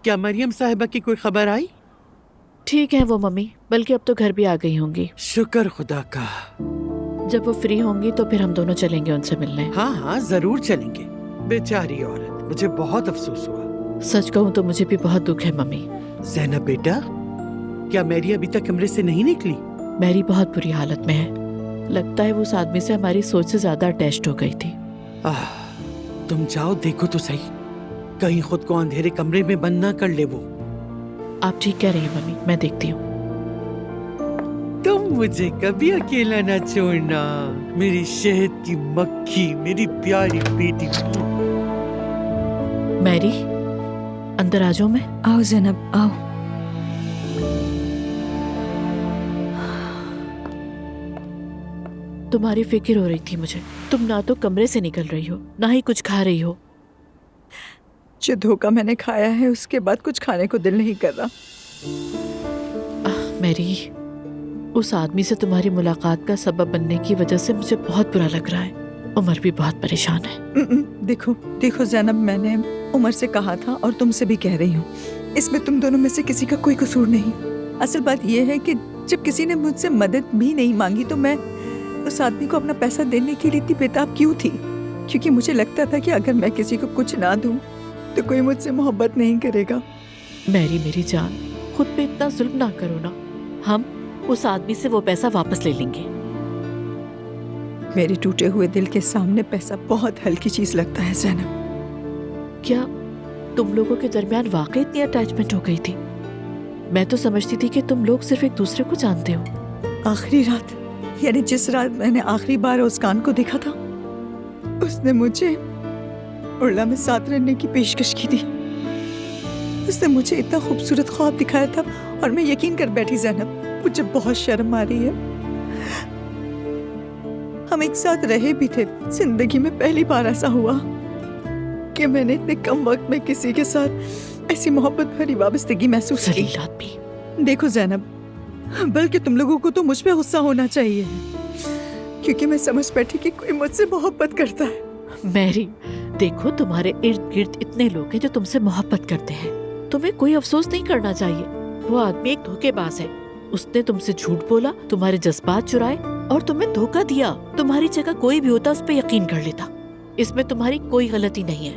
क्या मरियम साहिबा की कोई खबर आई? ठीक है वो मम्मी, बल्कि अब तो घर भी आ गई होंगी। शुक्र खुदा का। जब वो फ्री होंगी तो फिर हम दोनों चलेंगे उनसे मिलने। हाँ हाँ जरूर चलेंगे। बेचारी औरत, मुझे बहुत अफसोस हुआ। सच कहूँ तो मुझे भी बहुत दुख है मम्मी। ज़ैनब बेटा, क्या मैरी अभी तक कमरे से नहीं निकली? मैरी बहुत बुरी हालत में है। लगता है वो उस आदमी से हमारी सोच से ज्यादा अटैच्ड हो गई थी। तुम जाओ देखो तो सही, कहीं खुद को अंधेरे कमरे में बंद ना कर ले वो। आप ठीक कह रही हैं मम्मी, मैं देखती हूँ। तुम मुझे कभी अकेला ना छोड़ना, मेरी शहद की मक्खी, मेरी प्यारी बेटी। मैरी, अंदर आ जाओ। मैं आओ ज़ैनब, आओ। तुम्हारी फिक्र हो रही थी मुझे। तुम ना तो कमरे से निकल रही हो, ना ही कुछ खा रही हो। जो धोखा मैंने खाया है उसके बाद कुछ खाने को दिल नहीं कर रहा। मैरी, उस आदमी से तुम्हारी मुलाकात का सबब बनने की वजह से मुझे बहुत बुरा लग रहा है। उमर भी बहुत परेशान है। देखो देखो ज़ैनब, मैंने उमर से कहा था और तुमसे भी कह रही हूँ, इसमें तुम दोनों में से किसी का कोई कसूर नहीं। असल बात यह है कि जब किसी ने मुझसे मदद भी नहीं मांगी तो मैं उस आदमी को अपना पैसा देने के लिए इतनी बेताब क्यों थी? क्योंकि मुझे लगता था कि अगर मैं किसी को कुछ ना दूं तो कोई मुझसे मोहब्बत नहीं करेगा। मैरी मेरी जान, खुद पे इतना जुल्म ना करो ना। हम उस आदमी से वो पैसा वापस ले लेंगे। मेरे टूटे हुए दिल के सामने पैसा बहुत हल्की चीज लगता है ज़ैनब। क्या तुम लोगों के दरमियान वाकई इतनी अटैचमेंट हो गई थी? मैं तो समझती थी कि तुम लोग सिर्फ एक दूसरे को जानते हो। आखिरी रात, यानी जिस रात मैंने आखिरी बार उसकान को देखा था, उसने मुझे उर्ला में साथ रहने की पेशकश की थी। उसने मुझे इतना खूबसूरत ख्वाब दिखाया था और मैं यकीन कर बैठी ज़ैनब, मुझे बहुत शर्म आ रही है। हम एक साथ रहे भी थे। जिंदगी में पहली बार ऐसा हुआ कि मैंने इतने कम वक्त में किसी के साथ ऐसी मोहब्बत भरी वाबस्तगी महसूस की। जलील आदमी। देखो ज़ैनब, बल्कि तुम लोगों को तो मुझ पे गुस्सा होना चाहिए, क्योंकि मैं समझ बैठी कि कोई मुझसे मोहब्बत करता है। मैरी, देखो तुम्हारे इर्द गिर्द इतने लोग हैं जो तुमसे मोहब्बत करते हैं। तुम्हें कोई अफसोस नहीं करना चाहिए। वो आदमी एक धोखेबाज है। उसने तुमसे झूठ बोला, तुम्हारे जज्बात चुराए और तुम्हें धोखा दिया। तुम्हारी जगह कोई भी होता उस पर यकीन कर लेता। इसमें तुम्हारी कोई गलती नहीं है।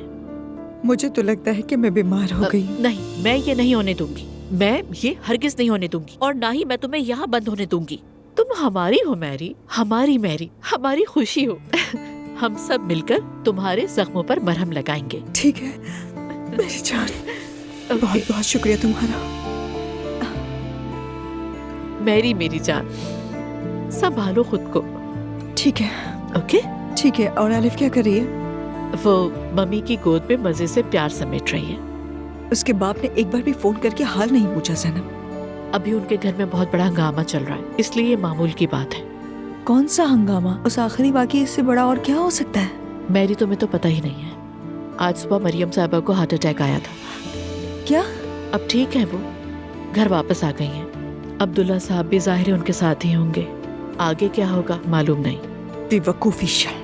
मुझे तो लगता है कि मैं बीमार हो गई। नहीं, मैं ये नहीं होने दूंगी। मैं ये हरगिज नहीं होने दूंगी और ना ही मैं तुम्हें यहाँ बंद होने दूंगी। तुम हमारी हो मैरी, हमारी मैरी, हमारी खुशी हो। हम सब मिलकर तुम्हारे जख्मों पर मरहम लगाएंगे। ठीक है मेरी जान, बहुत बहुत शुक्रिया तुम्हारा। मैरी मेरी जान, संभालो खुद को। ठीक है, ओके? ठीक है। और आलिफ क्या कर रही है? वो मम्मी की गोद में मजे से प्यार समेट रही है। उसके बाप ने एक बार भी फोन करके हाल नहीं पूछा ज़ैनब? अभी उनके घर में बहुत बड़ा हंगामा चल रहा है, इसलिए ये मामूल की बात है। कौन सा हंगामा? उस आखिरी वाकये इससे बड़ा और क्या हो सकता है? मैरी, तुम्हें तो पता ही नहीं है। आज सुबह मरियम साहिबा को हार्ट अटैक आया था। क्या? अब ठीक है, वो घर वापस आ गई हैं। अब्दुल्ला साहब भी जाहिर है उनके साथ ही होंगे। आगे क्या होगा मालूम नहीं। बेवकूफी शल।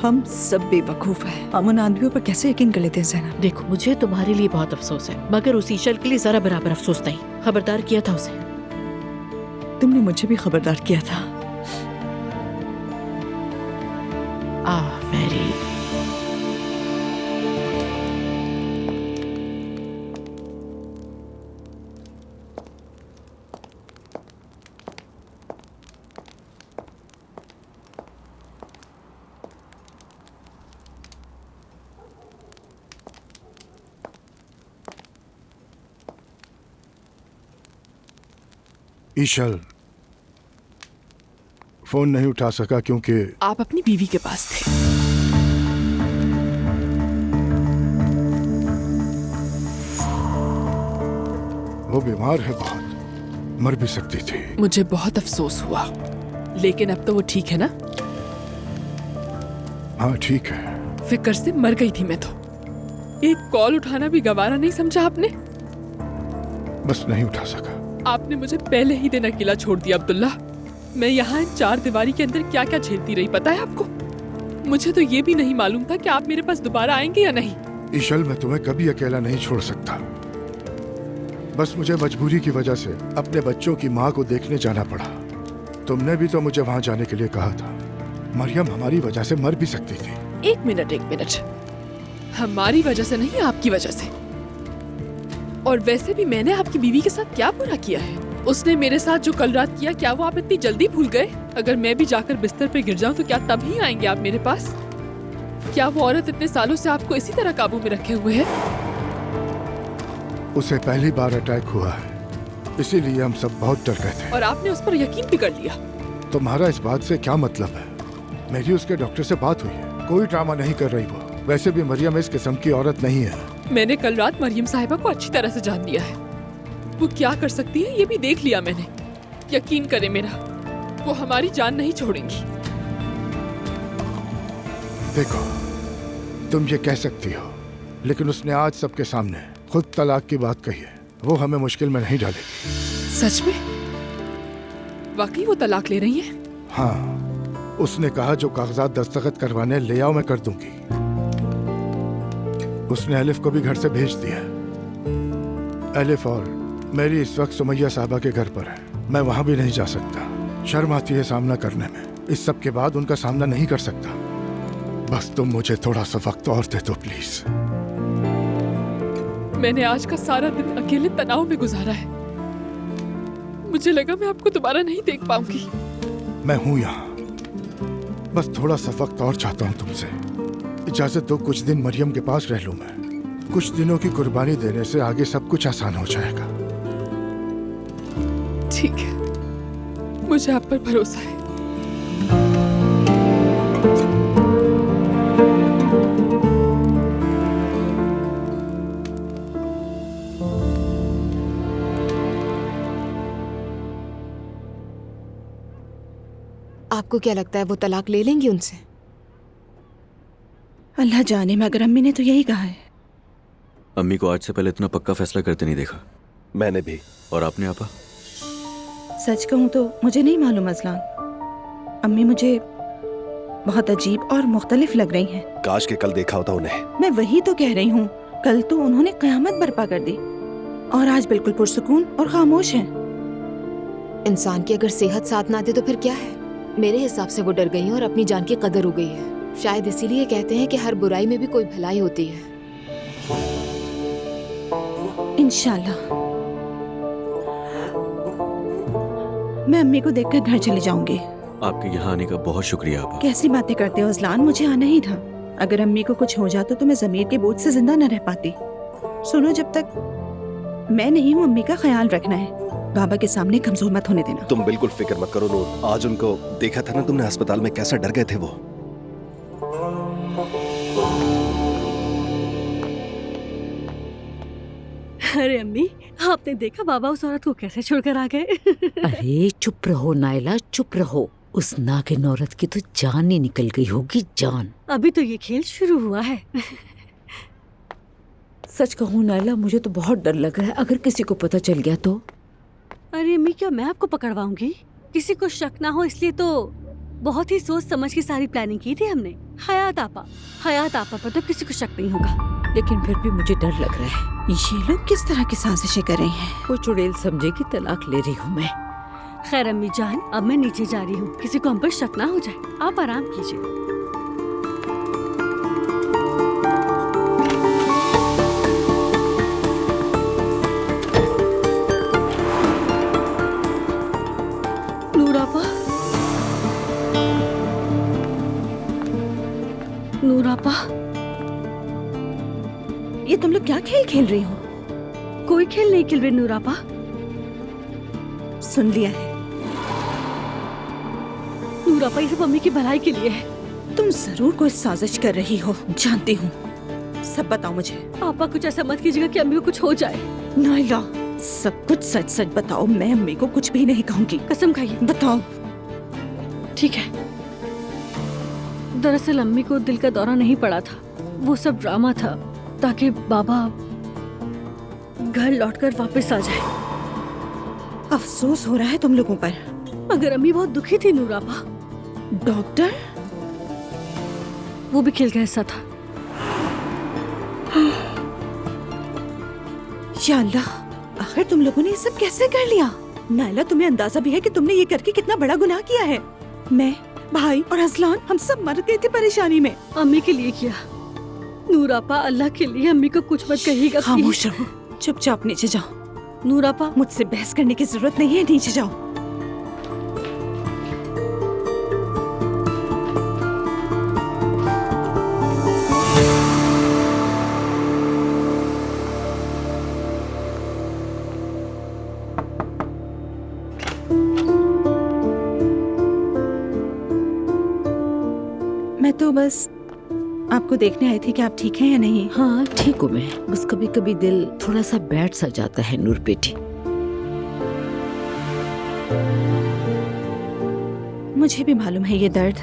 हम सब बेवकूफ हैं। हम उन आदमियों पर कैसे यकीन कर लेते हैं ज़ैनब? देखो, मुझे तुम्हारे लिए बहुत अफसोस है, मगर उस ईशल के लिए जरा बराबर अफसोस नहीं। खबरदार किया था उसे। तुमने मुझे भी खबरदार किया था। मैरी, ईशल फोन नहीं उठा सका क्योंकि आप अपनी बीवी के पास थे। वो बीमार है बहुत, मर भी सकती थी। मुझे बहुत अफसोस हुआ, लेकिन अब तो वो ठीक है ना? हाँ ठीक है। फिक्र से मर गई थी मैं तो। एक कॉल उठाना भी गवारा नहीं समझा आपने। बस नहीं उठा सका। आपने मुझे पहले ही दिन अकेला छोड़ दिया अब्दुल्ला। मैं यहाँ इन चार दीवारी के अंदर क्या क्या झेलती रही, पता है आपको? मुझे तो ये भी नहीं मालूम था कि आप मेरे पास दोबारा आएंगे या नहीं। ईशल, मैं तुम्हें कभी अकेला नहीं छोड़ सकता। बस मुझे मजबूरी की वजह से अपने बच्चों की माँ को देखने जाना पड़ा। तुमने भी तो मुझे वहां जाने के लिए कहा था। मरियम हमारी वजह से मर भी सकती थी। एक मिनट, हमारी वजह से नहीं, आपकी वजह से। और वैसे भी मैंने आपकी बीवी के साथ क्या बुरा किया है? उसने मेरे साथ जो कल रात किया, क्या वो आप इतनी जल्दी भूल गए? अगर मैं भी जाकर बिस्तर पे गिर जाऊं तो क्या तब ही आएंगे आप मेरे पास? क्या वो औरत इतने सालों से आपको इसी तरह काबू में रखे हुए है? उसे पहली बार अटैक हुआ है, इसीलिए हम सब बहुत डर गए थे। और आपने उस पर यकीन भी कर लिया। तुम्हारा इस बात से क्या मतलब है? मेरी उसके डॉक्टर से बात हुई है, कोई ड्रामा नहीं कर रही वो। वैसे भी मरियम इस किस्म की औरत नहीं है। मैंने कल रात मरियम साहिबा को अच्छी तरह से जान लिया है। वो क्या कर सकती है ये भी देख लिया मैंने। यकीन करें मेरा, वो हमारी जान नहीं छोड़ेंगी। देखो, तुम ये कह सकती हो, लेकिन उसने आज सबके सामने खुद तलाक की बात कही है। वो हमें मुश्किल में नहीं डालेगी। सच में? वाकई वो तलाक ले रही है? हाँ, उसने कहा जो कागजात दस्तखत करवाने ले आओ, मैं कर दूंगी। उसने एलिफ को भी घर से भेज दिया। एलिफ और मेरी इस वक्त सुमैया साहबा के घर पर है। मैं वहां भी नहीं जा सकता, शर्म आती है सामना करने में। इस सब के बाद उनका सामना नहीं कर सकता। बस तुम मुझे थोड़ा सा वक्त और दे दो प्लीज। मैंने आज का सारा दिन अकेले तनाव में गुजारा है। मुझे लगा मैं आपको दोबारा नहीं देख पाऊंगी। मैं हूं यहाँ, बस थोड़ा सा वक्त और चाहता हूँ तुमसे। इजाजत दो, कुछ दिन मरियम के पास रह लूं मैं। कुछ दिनों की कुर्बानी देने से आगे सब कुछ आसान हो जाएगा। ठीक है, मुझे आप पर भरोसा है। आपको क्या लगता है वो तलाक ले लेंगी उनसे? अल्लाह जाने, मगर अम्मी ने तो यही कहा है। अम्मी को आज से पहले इतना पक्का फैसला करते नहीं देखा। मैंने भी। और आपने आपा? सच कहूँ तो मुझे नहीं मालूम अज़लान। अम्मी मुझे बहुत अजीब और मुख्तलिफ लग रही हैं। काश के कल देखा होता उन्हें। मैं वही तो कह रही हूँ, कल तो उन्होंने क़यामत बर्पा कर दी और आज बिल्कुल पुरसुकून और खामोश हैं। इंसान की अगर सेहत साथ ना दे तो फिर क्या है? मेरे हिसाब से वो डर गई हैं और अपनी जान की कदर हो गई है। शायद इसीलिए कहते हैं कि हर बुराई में भी कोई भलाई होती है। इंशाल्लाह मैं अम्मी को देखकर घर चली जाऊंगी। आपके यहाँ आने का बहुत शुक्रिया आपा। कैसी बातें करते हो अज़लान, मुझे आना ही था। अगर अम्मी को कुछ हो जाता तो मैं ज़मीर के बोझ से जिंदा न रह पाती। सुनो, जब तक मैं नहीं हूँ अम्मी का ख्याल रखना है। बाबा के सामने कमजोर मत होने देना। तुम बिल्कुल फिक्र मत करो नूर। आज उनको देखा था ना तुमने अस्पताल में, कैसा डर गए थे वो। अरे अम्मी, आपने देखा बाबा उस औरत को कैसे छोड़कर आ गए? अरे चुप रहो नायला, चुप रहो। उस नागिन औरत की तो जान ही निकल गई होगी, जान। अभी तो ये खेल शुरू हुआ है। सच कहूँ नायला, मुझे तो बहुत डर लग रहा है। अगर किसी को पता चल गया तो? अरे अम्मी, क्या मैं आपको पकड़वाऊंगी? किसी को शक ना हो इसलिए तो बहुत ही सोच समझ की सारी प्लानिंग की थी हमने। हयात आपा पर तो किसी को शक नहीं होगा। लेकिन फिर भी मुझे डर लग रहा है। ये लोग किस तरह की साजिशें कर रही हैं? वो चुड़ैल समझे कि तलाक ले रही हूँ मैं। खैर अम्मी जान, अब मैं नीचे जा रही हूँ, किसी को हम पर शक ना हो जाए। आप आराम कीजिए। नूरापा, ये तुम लोग क्या खेल खेल रही हो? कोई खेल नहीं खेल रही नूरापा। सुन लिया है। नूरापा, ये सब अम्मी की भलाई के लिए है। तुम जरूर कोई साजिश कर रही हो, जानती हूँ। सब बताओ मुझे। पापा, कुछ ऐसा मत कीजिएगा कि अम्मी को कुछ हो जाए। नायला, सब कुछ सच सच बताओ। मैं अम्मी को कुछ भी नहीं कहूँगी। कसम खाइए। बताओ। ठीक है। दरअसल अम्मी को दिल का दौरा नहीं पड़ा था, वो सब ड्रामा था ताकि बाबा घर लौटकर वापस आ जाए। अफसोस हो रहा है तुम लोगों पर। मगर अम्मी बहुत दुखी थी नूरापा। डॉक्टर? वो भी खेल का हिस्सा था। या अल्लाह, आखिर तुम लोगों ने ये सब कैसे कर लिया? नायला, तुम्हें अंदाजा भी है कि तुमने ये करके कितना बड़ा गुनाह किया है? मैं, भाई और असलान, हम सब मर गए थे परेशानी में। अम्मी के लिए किया। नूरापा, अल्लाह के लिए अम्मी को कुछ मत कहिएगा। खामोश रहो, चुपचाप नीचे जाओ। नूरापा, मुझसे बहस करने की जरूरत नहीं है, नीचे जाओ। मैं तो बस आपको देखने आई थी कि आप ठीक हैं या नहीं। हाँ ठीक हूँ मैं, बस कभी कभी दिल थोड़ा सा बैठ सा जाता है नूर बेटी। मुझे भी मालूम है ये दर्द,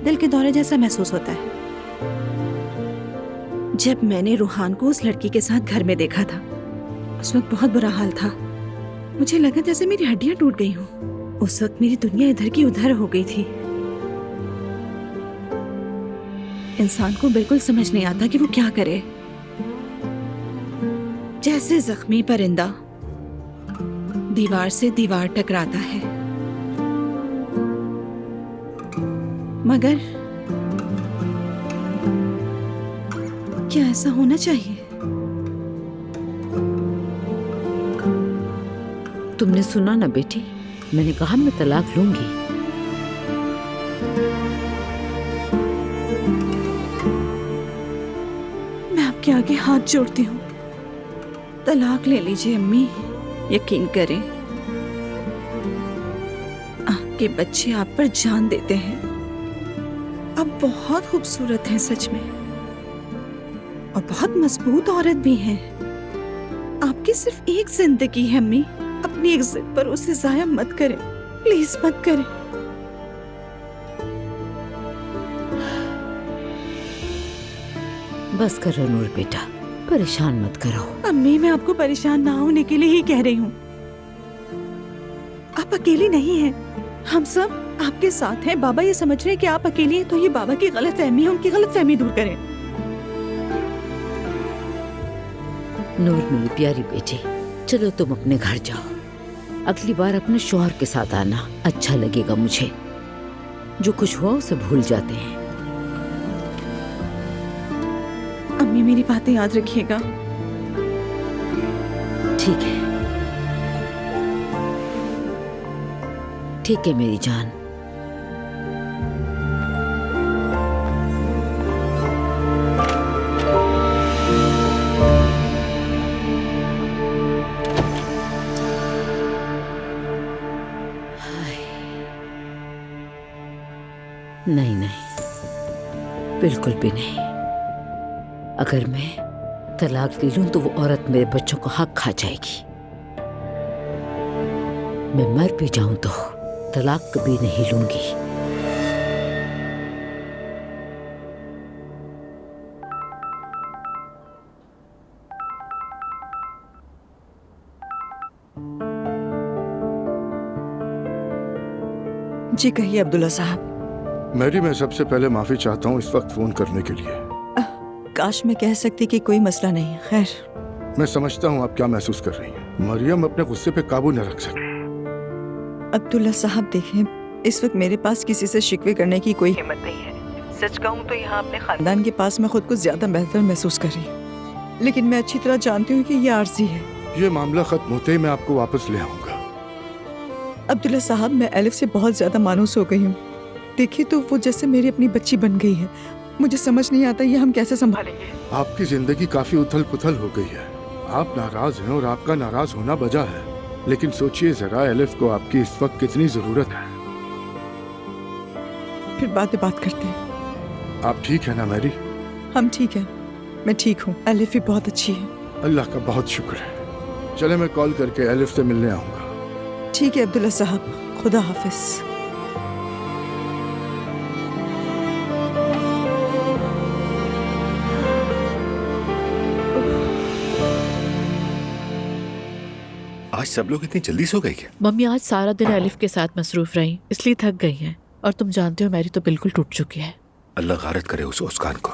दिल के दौरे जैसा महसूस होता है। जब मैंने रूहान को उस लड़की के साथ घर में देखा था, उस वक्त बहुत बुरा हाल था। मुझे लगा जैसे मेरी हड्डियां टूट गई हों। उस वक्त मेरी दुनिया इधर की उधर हो गई थी। इंसान को बिल्कुल समझ नहीं आता कि वो क्या करे। जैसे जख्मी परिंदा दीवार से दीवार टकराता है, मगर क्या ऐसा होना चाहिए? तुमने सुना ना बेटी, मैंने कहा मैं तलाक लूंगी। मैं आपके आगे हाथ जोड़ती हूँ, तलाक ले लीजिए अम्मी। यकीन करें, आपके बच्चे आप पर जान देते हैं। आप बहुत खूबसूरत हैं सच में, और बहुत मजबूत औरत भी हैं। आपकी सिर्फ एक जिंदगी है अम्मी, अपनी एक जिद पर उसे जाया मत करें, प्लीज मत करें। बस करो नूर बेटा, परेशान मत करो। अम्मी, मैं आपको परेशान ना होने के लिए ही कह रही हूँ। आप अकेली नहीं हैं, हम सब आपके साथ हैं। बाबा ये समझ रहे हैं कि आप अकेली हैं, तो ये बाबा की गलतफहमी है, उनकी गलतफहमी दूर करें। नूर मेरी प्यारी बेटी, चलो तुम अपने घर जाओ। अगली बार अपने शौहर के साथ आना, अच्छा लगेगा मुझे। जो कुछ हुआ उसे भूल जाते हैं। अम्मी, मेरी बातें याद रखिएगा। ठीक है, ठीक है मेरी जान। नहीं नहीं, बिल्कुल भी नहीं। अगर मैं तलाक ले लूं तो वो औरत मेरे बच्चों को हक खा जाएगी। मैं मर भी जाऊं तो तलाक कभी नहीं लूंगी। जी कहिए अब्दुल्ला साहब। मैरी, मैं सबसे पहले माफी चाहता हूँ इस वक्त फोन करने के लिए। काश मैं कह सकती कि कोई मसला नहीं। खैर, मैं समझता हूँ आप क्या महसूस कर रही हैं। मरियम अपने गुस्से पे काबू न रख सकी। अब्दुल्ला साहब देखें, इस वक्त मेरे पास किसी से शिकवे करने की कोई हिम्मत नहीं है। सच कहूँ तो यहाँ अपने खानदान के पास मैं खुद को ज्यादा बेहतर महसूस कर रही हूँ, लेकिन मैं अच्छी तरह जानती हूँ कि ये आर्जी है। ये मामला खत्म होते ही मैं आपको वापस ले आऊंगा। अब्दुल्ला साहब, मैं एलिफ से बहुत ज्यादा मायूस हो गई हूँ। देखिए तो वो जैसे मेरी अपनी बच्ची बन गई है। मुझे समझ नहीं आता ये हम कैसे संभालेंगे। आपकी जिंदगी काफी उथल पुथल हो गई है। आप नाराज हैं और आपका नाराज होना वजह है, लेकिन सोचिए जरा, एलिफ को आपकी इस वक्त कितनी जरूरत है। फिर बात करते हैं। आप ठीक है ना मैरी? हम ठीक हैं, मैं ठीक हूँ। एलिफ भी बहुत अच्छी है। अल्लाह का बहुत शुक्र है। चले, मैं कॉल करके एलिफ से मिलने आऊंगा। ठीक है अब्दुल्ला साहब, खुदा हाफिज। आज सब लोग इतनी जल्दी सो गए क्या? मम्मी आज सारा दिन एलिफ के साथ मसरूफ रही, इसलिए थक गई हैं। और तुम जानते हो मेरी तो बिल्कुल टूट चुकी है। अल्लाह गारत करे उस ओस्कान को।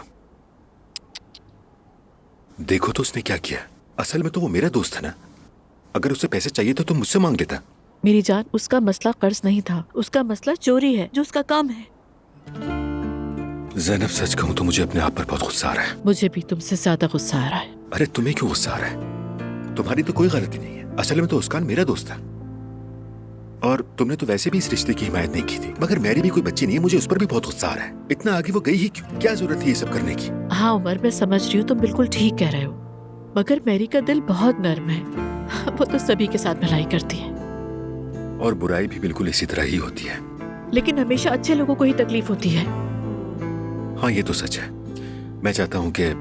देखो तो उसने क्या किया। असल में तो वो मेरा दोस्त है ना। अगर उसे पैसे चाहिए तो मुझसे मांग लेता। मेरी जान, उसका मसला कर्ज नहीं था, उसका मसला चोरी है, जो उसका काम है। ज़ैनब, सच कहूं तो मुझे अपने आप पर बहुत गुस्सा आ रहा है। मुझे भी तुमसे ज्यादा गुस्सा आ रहा है। अरे तुम्हें क्यों गुस्सा आ रहा है? तुम्हारी तो कोई गलती नहीं है। असल में तो उसकान मेरा दोस्त था, और तुमने तो वैसे भी इस रिश्ते की हिमायत नहीं की थी। मगर मेरी भी कोई बच्ची नहीं है, मुझे उस पर भी बहुत गुस्सा आ रहा है। इतना आगे वो गई ही क्यों? क्या जरूरत थी ये सब करने की? हाँ उमर, मैं समझ रही हूँ, तुम बिल्कुल ठीक कह रहे हो, मगर मैरी का दिल बहुत नर्म है। वो तो सभी के साथ भलाई करती है, और बुराई भी बिल्कुल इसी तरह ही होती है। लेकिन हमेशा अच्छे लोगों को ही तकलीफ होती है। हाँ, ये तो सच है। मैं चाहता हूँ कि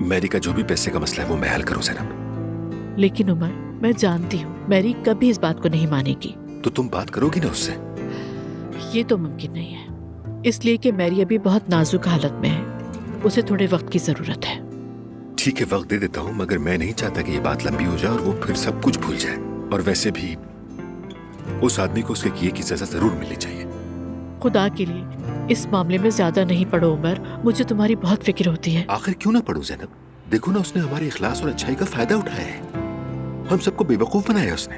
मैरी का जो भी पैसे का मसला है वो मैं हल करूँ ज़ैनब। लेकिन उमर, मैं जानती हूँ मैरी कभी इस बात को नहीं मानेगी। तो तुम बात करोगी ना उससे? ये तो मुमकिन नहीं है, इसलिए कि मैरी अभी बहुत नाजुक हालत में है, उसे थोड़े वक्त की जरूरत है। ठीक है, वक्त दे देता हूँ, मगर मैं नहीं चाहता कि ये बात लंबी हो जाए और वो फिर सब कुछ भूल जाए। और वैसे भी उस आदमी को उसके किए की सजा जरूर मिलनी चाहिए। खुदा के लिए इस मामले में ज्यादा नहीं पड़ो उमर, मुझे तुम्हारी बहुत फिक्र होती है। आखिर क्यों ना पढ़ूं ज़ैनब? देखो ना, उसने हमारे इखलास और अच्छाई का फायदा उठाया है। हम सबको बेवकूफ बनाया उसने।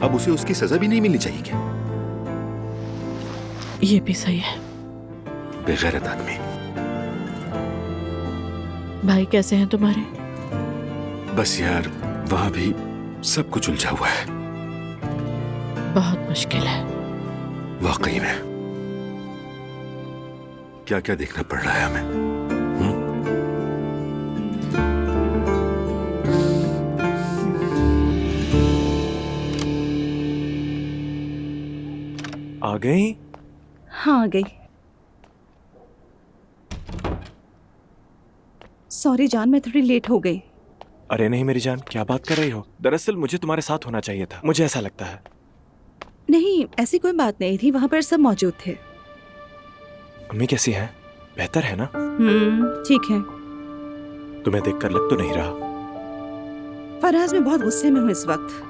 अब उसे उसकी सजा भी नहीं मिलनी चाहिए क्या? ये भी सही है। बेगैरत आदमी। भाई कैसे हैं तुम्हारे? बस यार, वहां भी सब कुछ उलझा हुआ है। बहुत मुश्किल है वाकई में। क्या क्या देखना पड़ रहा है हमें। आ गई? हाँ, आ गई। सॉरी जान, मैं थोड़ी लेट हो गई। अरे नहीं मेरी जान, क्या बात कर रही हो? दरअसल मुझे तुम्हारे साथ होना चाहिए था, मुझे ऐसा लगता है। नहीं, ऐसी कोई बात नहीं थी, वहाँ पर सब मौजूद थे। अम्मी कैसी हैं? बेहतर है ना? ठीक है। तुम्हें देखकर लग तो नहीं रहा। फराज, मैं बहुत गुस्से में हूँ इस वक्त।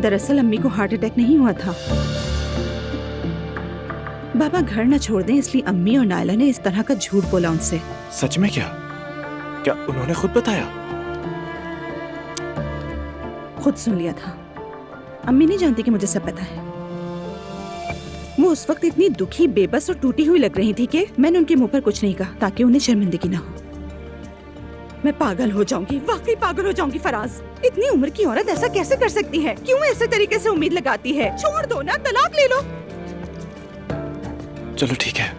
दरअसल अम्मी को हार्ट अटैक नहीं हुआ था। बाबा घर न छोड़ दें, इसलिए अम्मी और नायला ने इस तरह का झूठ बोला उनसे। सच में? क्या क्या उन्होंने खुद बताया? खुद सुन लिया था। अम्मी नहीं जानती कि मुझे सब पता है। वो उस वक्त इतनी दुखी, बेबस और टूटी हुई लग रही थी कि मैंने उनके मुंह पर कुछ नहीं कहा ताकि उन्हें शर्मिंदगी ना हो। मैं पागल हो जाऊंगी, वाकई पागल हो जाऊंगी फराज। इतनी उम्र की औरत ऐसा कैसे कर सकती है? क्यों ऐसे तरीके से उम्मीद लगाती है? छोड़ दो ना, तलाक ले लो। चलो ठीक है,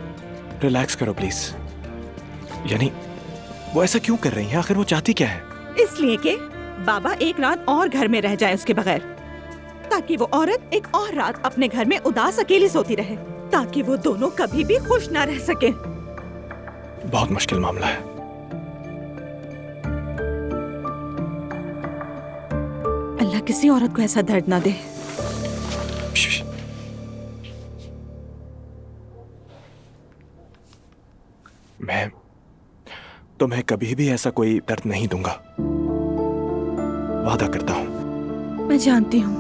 रिलैक्स करो प्लीज। यानी वो ऐसा क्यों कर रही हैं? आखिर वो चाहती क्या है? इसलिए कि बाबा एक रात और घर में रह जाए उसके बगैर, ताकि वो औरत एक और रात अपने घर में उदास अकेली सोती रहे, ताकि वो दोनों कभी भी खुश ना रह सके। बहुत मुश्किल मामला है। अल्लाह किसी औरत को ऐसा दर्द ना दे। मैं तुम्हें कभी भी ऐसा कोई दर्द नहीं दूंगा, वादा करता हूं। मैं जानती हूं।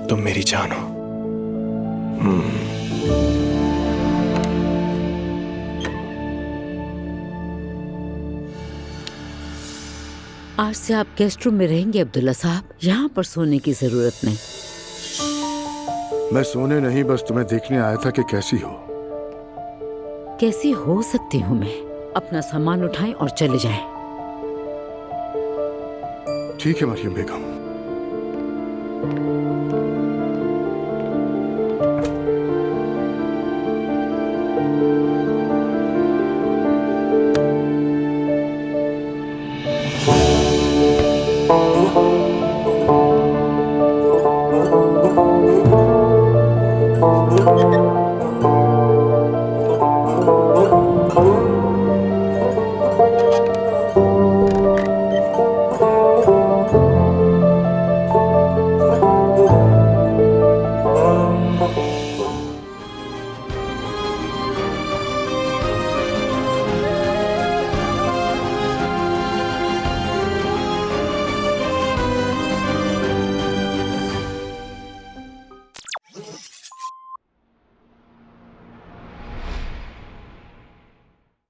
तुम मेरी जान हो। आज से आप गेस्ट रूम में रहेंगे अब्दुल्ला साहब, यहाँ पर सोने की जरूरत नहीं। मैं सोने नहीं, बस तुम्हें देखने आया था कि कैसी हो। कैसी हो सकती हूँ मैं? अपना सामान उठाएं और चले जाएं। ठीक है मरियम बेगम।